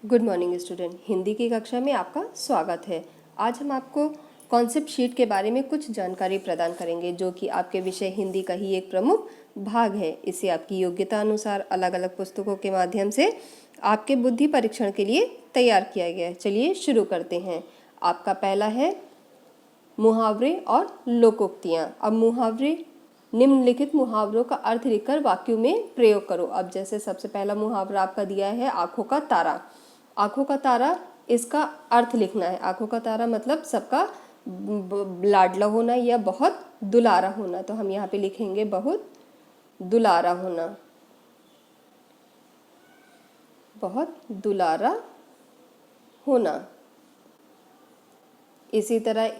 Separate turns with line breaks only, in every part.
Good morning student. Hindi की कक्षा में आपका स्वागत है। आज हम आपको कॉन्सेप्ट शीट के बारे में कुछ जानकारी प्रदान करेंगे, जो कि आपके विषय हिंदी का ही एक प्रमुख भाग है। इसे आपकी योग्यता अनुसार अलग अलग पुस्तकों के माध्यम से आपके बुद्धि परीक्षण के लिए तैयार किया गया है। चलिए शुरू करते हैं। आपका पहला है मुहावरे और लोकोक्तियाँ। अब मुहावरे, निम्नलिखित मुहावरों का अर्थ लिखकर वाक्यों में प्रयोग करो। अब जैसे सबसे पहला मुहावरा आपका दिया है आंखों का तारा। आंखों का तारा, इसका अर्थ लिखना है। आंखों का तारा मतलब सबका लाडला होना या बहुत दुलारा होना। तो हम यहाँ पे लिखेंगे बहुत दुलारा होना, बहुत दुलारा होना। इसी तरह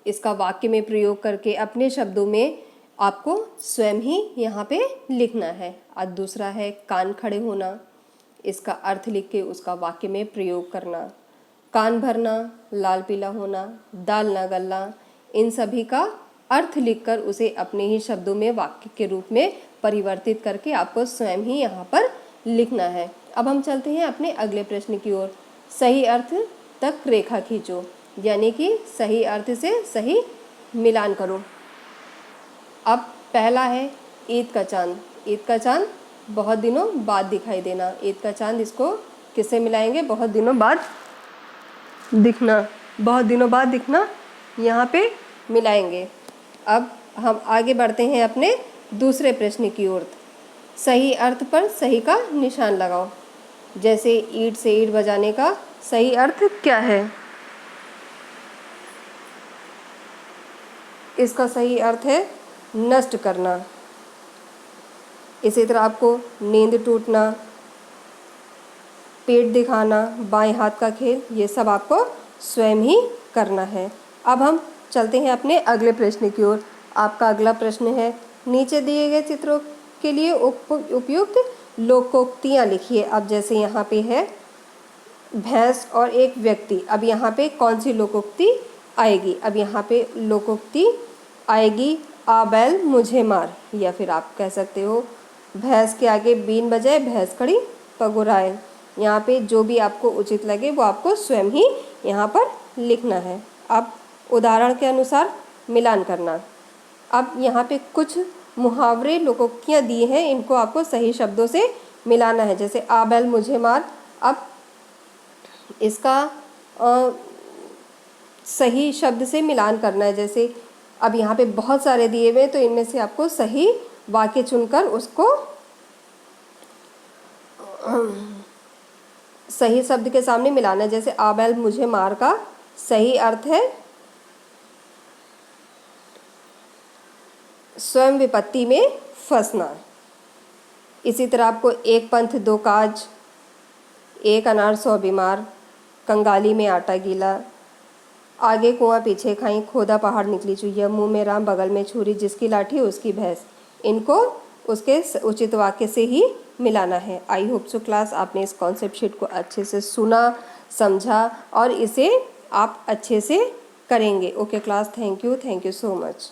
इसका वाक्य में प्रयोग करके अपने शब्दों में आपको स्वयं ही यहाँ पे लिखना है। आज दूसरा है कान खड़े होना। इसका अर्थ लिख के उसका वाक्य में प्रयोग करना। कान भरना, लाल पीला होना, दाल ना गलना, इन सभी का अर्थ लिखकर उसे अपने ही शब्दों में वाक्य के रूप में परिवर्तित करके आपको स्वयं ही यहाँ पर लिखना है। अब हम चलते हैं अपने अगले प्रश्न की ओर। सही अर्थ तक रेखा खींचो, यानी कि सही अर्थ से सही मिलान करो। अब पहला है ईद का चांद। ईद का चांद बहुत दिनों बाद दिखाई देना। ईद का चांद, इसको किससे मिलाएंगे? बहुत दिनों बाद दिखना, बहुत दिनों बाद दिखना यहाँ पे मिलाएंगे। अब हम आगे बढ़ते हैं अपने दूसरे प्रश्न की ओर। सही अर्थ पर सही का निशान लगाओ। जैसे ईंट से ईंट बजाने का सही अर्थ क्या है? इसका सही अर्थ है नष्ट करना। इसी तरह आपको नींद टूटना, पेट दिखाना, बाएं हाथ का खेल, ये सब आपको स्वयं ही करना है। अब हम चलते हैं अपने अगले प्रश्न की ओर। आपका अगला प्रश्न है नीचे दिए गए चित्रों के लिए उपयुक्त लोकोक्तियाँ लिखिए। अब जैसे यहाँ पे है भैंस और एक व्यक्ति। अब यहाँ पे कौन सी लोकोक्ति आएगी? अब यहाँ पे लोकोक्ति आएगी आ बैल मुझे मार, या फिर आप कह सकते हो भैंस के आगे बीन बजाए भैंस खड़ी पगुराए। यहाँ पे जो भी आपको उचित लगे वो आपको स्वयं ही यहाँ पर लिखना है। अब उदाहरण के अनुसार मिलान करना। अब यहाँ पे कुछ मुहावरे लोकोक्तियाँ दी हैं, इनको आपको सही शब्दों से मिलाना है। जैसे आ बैल मुझे मार, अब इसका सही शब्द से मिलान करना है। जैसे अब यहाँ पे बहुत सारे दिए हुए, तो इनमें से आपको सही वाक्य चुनकर उसको सही शब्द के सामने मिलाना है। जैसे आ बैल मुझे मार का सही अर्थ है स्वयं विपत्ति में फंसना। इसी तरह आपको एक पंथ दो काज, एक अनार 100 बीमार, कंगाली में आटा गीला, आगे कुआं पीछे खाई, खोदा पहाड़ निकली चुहिया, मुंह में राम बगल में छुरी, जिसकी लाठी उसकी भैंस। इनको उसके उचित वाक्य से ही मिलाना है। आई होप सो क्लास आपने इस कॉन्सेप्ट शीट को अच्छे से सुना, समझा और इसे आप अच्छे से करेंगे। Okay class, thank you so much.